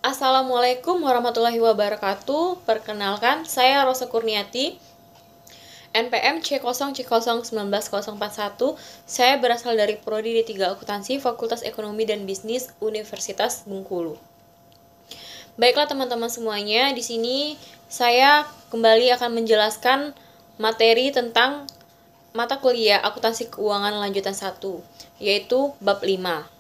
Assalamualaikum warahmatullahi wabarakatuh. Perkenalkan, saya Rosa Kurniati, NPM C0C01941. Saya berasal dari Prodi D3 Akuntansi, Fakultas Ekonomi dan Bisnis, Universitas Bengkulu. Baiklah teman-teman semuanya, di sini saya kembali akan menjelaskan materi tentang mata kuliah Akuntansi Keuangan Lanjutan 1, yaitu bab 5,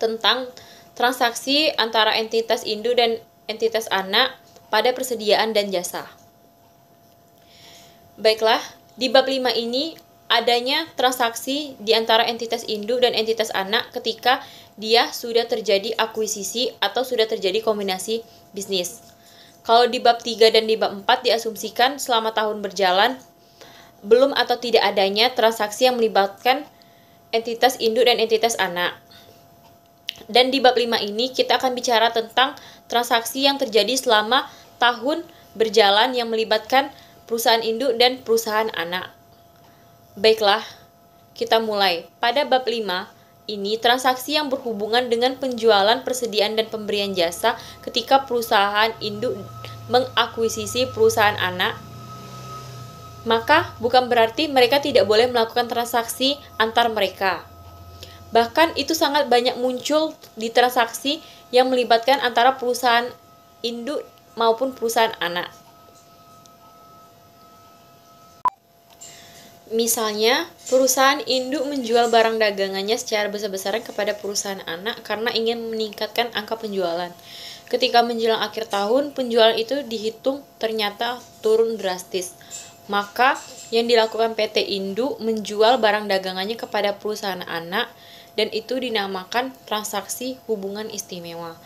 tentang transaksi antara entitas induk dan entitas anak pada persediaan dan jasa. Baiklah, di bab 5 ini adanya transaksi di antara entitas induk dan entitas anak ketika dia sudah terjadi akuisisi atau sudah terjadi kombinasi bisnis. Kalau di bab 3 dan di bab 4 diasumsikan selama tahun berjalan belum atau tidak adanya transaksi yang melibatkan entitas induk dan entitas anak. Dan di bab 5 ini kita akan bicara tentang transaksi yang terjadi selama tahun berjalan yang melibatkan perusahaan induk dan perusahaan anak. Baiklah, kita mulai. Pada bab 5 ini transaksi yang berhubungan dengan penjualan, persediaan, dan pemberian jasa ketika perusahaan induk mengakuisisi perusahaan anak. Maka bukan berarti mereka tidak boleh melakukan transaksi antar mereka. Bahkan itu sangat banyak muncul di transaksi yang melibatkan antara perusahaan induk maupun perusahaan anak. Misalnya, perusahaan induk menjual barang dagangannya secara besar-besaran kepada perusahaan anak karena ingin meningkatkan angka penjualan. Ketika menjelang akhir tahun, penjualan itu dihitung ternyata turun drastis. Maka, yang dilakukan PT Induk menjual barang dagangannya kepada perusahaan anak, dan itu dinamakan transaksi hubungan istimewa.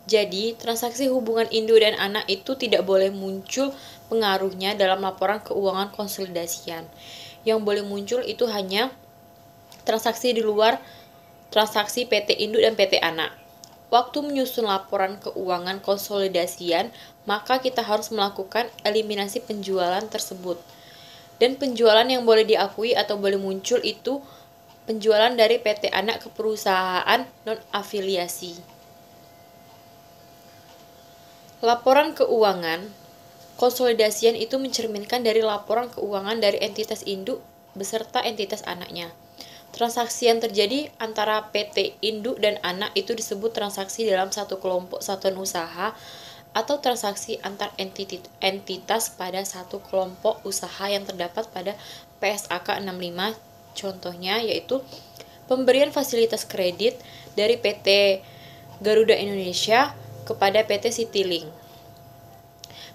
Jadi, transaksi hubungan induk dan anak itu tidak boleh muncul pengaruhnya dalam laporan keuangan konsolidasian. Yang boleh muncul itu hanya transaksi di luar transaksi PT Induk dan PT Anak. Waktu menyusun laporan keuangan konsolidasian, maka kita harus melakukan eliminasi penjualan tersebut. Dan penjualan yang boleh diakui atau boleh muncul itu penjualan dari PT Anak ke perusahaan non-afiliasi. Laporan keuangan konsolidasian itu mencerminkan dari laporan keuangan dari entitas induk beserta entitas anaknya. Transaksi yang terjadi antara PT Induk dan Anak itu disebut transaksi dalam satu kelompok satuan usaha atau transaksi antar entitas pada satu kelompok usaha yang terdapat pada PSAK 65. Contohnya yaitu pemberian fasilitas kredit dari PT Garuda Indonesia kepada PT Citylink.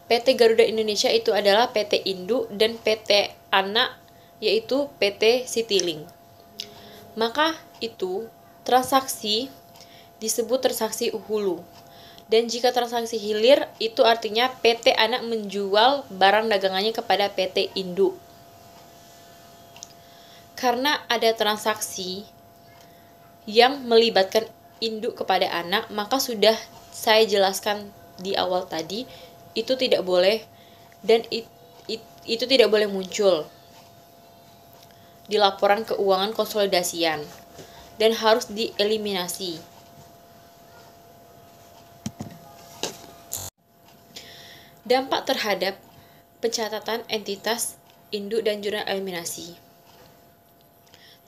PT Garuda Indonesia itu adalah PT Induk dan PT Anak yaitu PT Citylink. Maka itu transaksi disebut transaksi hulu. Dan jika transaksi hilir itu artinya PT Anak menjual barang dagangannya kepada PT Induk. Karena ada transaksi yang melibatkan induk kepada anak, maka sudah saya jelaskan di awal tadi, itu tidak boleh dan itu tidak boleh muncul di laporan keuangan konsolidasian dan harus dieliminasi. Dampak terhadap pencatatan entitas induk dan jurnal eliminasi.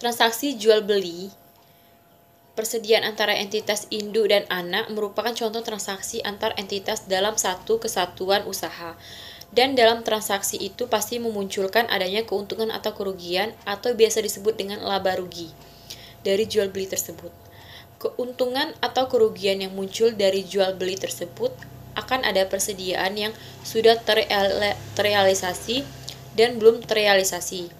Transaksi jual beli persediaan antara entitas induk dan anak merupakan contoh transaksi antar entitas dalam satu kesatuan usaha. Dan dalam transaksi itu pasti memunculkan adanya keuntungan atau kerugian atau biasa disebut dengan laba rugi dari jual beli tersebut. Keuntungan atau kerugian yang muncul dari jual beli tersebut akan ada persediaan yang sudah terrealisasi dan belum terrealisasi.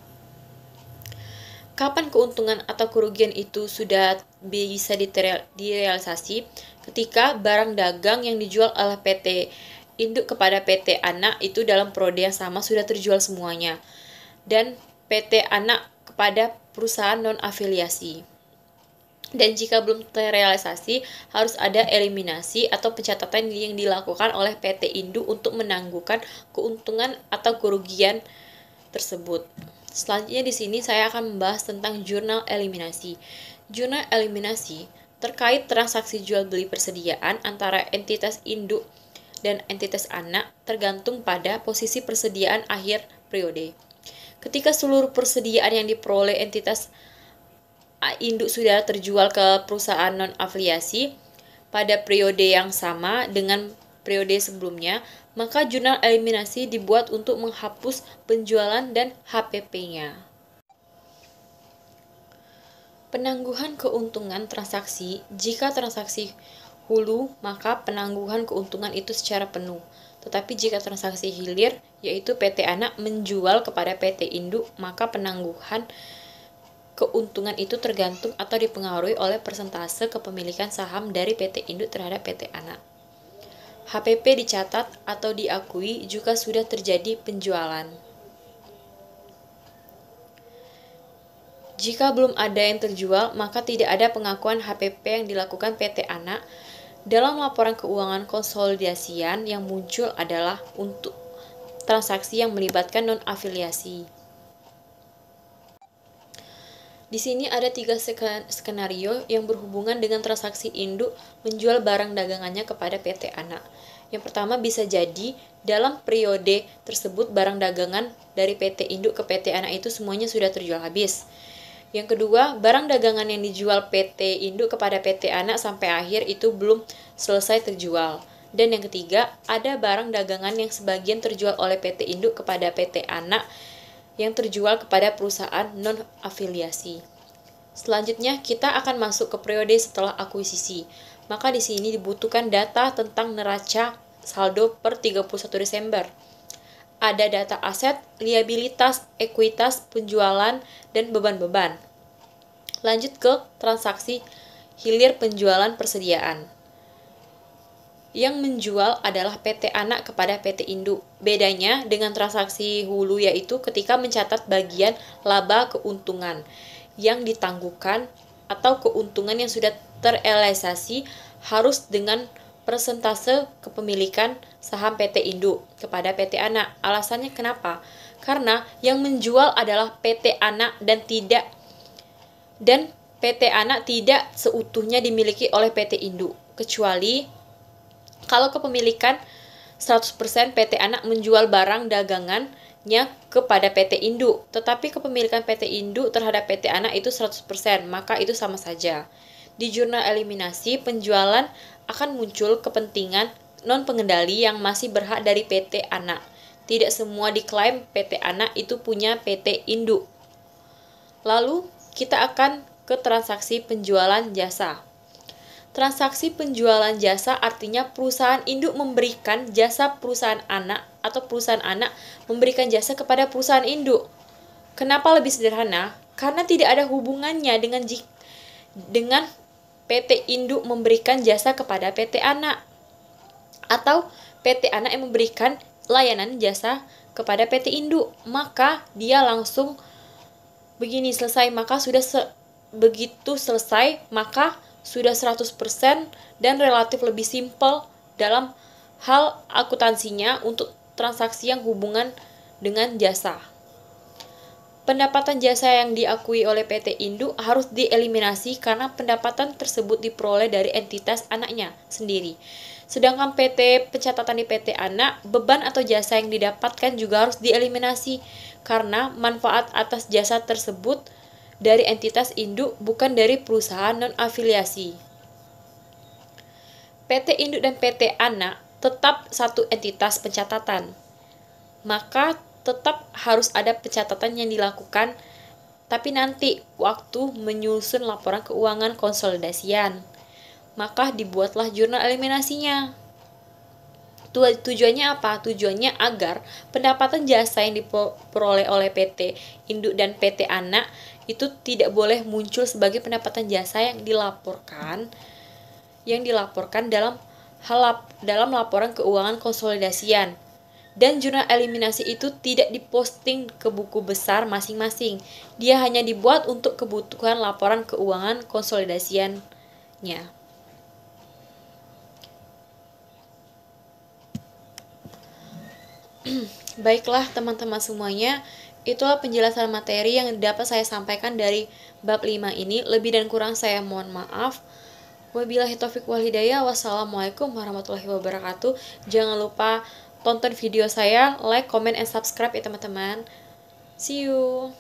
Kapan keuntungan atau kerugian itu sudah bisa direalisasi? Ketika barang dagang yang dijual oleh PT Induk kepada PT Anak itu dalam periode yang sama sudah terjual semuanya. Dan PT Anak kepada perusahaan non-afiliasi. Dan jika belum terrealisasi, harus ada eliminasi atau pencatatan yang dilakukan oleh PT Induk untuk menangguhkan keuntungan atau kerugian tersebut. Selanjutnya di sini saya akan membahas tentang jurnal eliminasi. Jurnal eliminasi terkait transaksi jual beli persediaan antara entitas induk dan entitas anak tergantung pada posisi persediaan akhir periode. Ketika seluruh persediaan yang diperoleh entitas induk sudah terjual ke perusahaan non-afiliasi pada periode yang sama dengan periode sebelumnya, maka jurnal eliminasi dibuat untuk menghapus penjualan dan HPP-nya. Penangguhan keuntungan transaksi. Jika transaksi hulu, maka penangguhan keuntungan itu secara penuh. Tetapi jika transaksi hilir, yaitu PT anak menjual kepada PT induk, maka penangguhan keuntungan itu tergantung atau dipengaruhi oleh persentase kepemilikan saham dari PT induk terhadap PT anak. HPP dicatat atau diakui jika sudah terjadi penjualan. Jika belum ada yang terjual, maka tidak ada pengakuan HPP yang dilakukan PT anak. Dalam laporan keuangan konsolidasian yang muncul adalah untuk transaksi yang melibatkan non-afiliasi. Di sini ada 3 skenario yang berhubungan dengan transaksi induk menjual barang dagangannya kepada PT anak. Yang pertama, bisa jadi dalam periode tersebut barang dagangan dari PT induk ke PT anak itu semuanya sudah terjual habis. Yang kedua, barang dagangan yang dijual PT induk kepada PT anak sampai akhir itu belum selesai terjual. Dan yang ketiga, ada barang dagangan yang sebagian terjual oleh PT induk kepada PT anak yang terjual kepada perusahaan non-afiliasi. Selanjutnya, kita akan masuk ke periode setelah akuisisi. Maka di sini dibutuhkan data tentang neraca saldo per 31 Desember. Ada data aset, liabilitas, ekuitas, penjualan, dan beban-beban. Lanjut ke transaksi hilir penjualan persediaan. Yang menjual adalah PT anak kepada PT induk. Bedanya dengan transaksi hulu yaitu ketika mencatat bagian laba keuntungan yang ditangguhkan atau keuntungan yang sudah terrealisasi harus dengan persentase kepemilikan saham PT induk kepada PT anak. Alasannya kenapa? Karena yang menjual adalah PT anak dan PT anak tidak seutuhnya dimiliki oleh PT induk, kecuali kalau kepemilikan 100% PT anak menjual barang dagangannya kepada PT induk, tetapi kepemilikan PT induk terhadap PT anak itu 100%, maka itu sama saja. Di jurnal eliminasi, penjualan akan muncul kepentingan non-pengendali yang masih berhak dari PT anak. Tidak semua diklaim PT anak itu punya PT induk. Lalu, kita akan ke transaksi penjualan jasa. Transaksi penjualan jasa artinya perusahaan induk memberikan jasa perusahaan anak atau perusahaan anak memberikan jasa kepada perusahaan induk. Kenapa lebih sederhana? Karena tidak ada hubungannya dengan PT induk memberikan jasa kepada PT anak atau PT anak yang memberikan layanan jasa kepada PT induk, maka dia langsung begini selesai, maka begitu selesai, maka sudah 100% dan relatif lebih simpel dalam hal akuntansinya untuk transaksi yang hubungan dengan jasa. Pendapatan jasa yang diakui oleh PT induk harus dieliminasi karena pendapatan tersebut diperoleh dari entitas anaknya sendiri. Sedangkan pencatatan di PT anak, beban atau jasa yang didapatkan juga harus dieliminasi karena manfaat atas jasa tersebut dari entitas induk bukan dari perusahaan non-afiliasi. PT induk dan PT anak tetap satu entitas pencatatan. Maka tetap harus ada pencatatan yang dilakukan, tapi nanti waktu menyusun laporan keuangan konsolidasian, maka dibuatlah jurnal eliminasinya. Tujuannya apa? Tujuannya agar pendapatan jasa yang diperoleh oleh PT induk dan PT anak itu tidak boleh muncul sebagai pendapatan jasa yang dilaporkan dalam laporan keuangan konsolidasian. Dan jurnal eliminasi itu tidak diposting ke buku besar masing-masing. Dia hanya dibuat untuk kebutuhan laporan keuangan konsolidasiannya. Baiklah teman-teman semuanya, itulah penjelasan materi yang dapat saya sampaikan dari bab 5 ini. Lebih dan kurang saya mohon maaf. Wabillahi taufik wal hidayah. Wassalamualaikum warahmatullahi wabarakatuh. Jangan lupa tonton video saya, like, comment, and subscribe ya teman-teman. See you.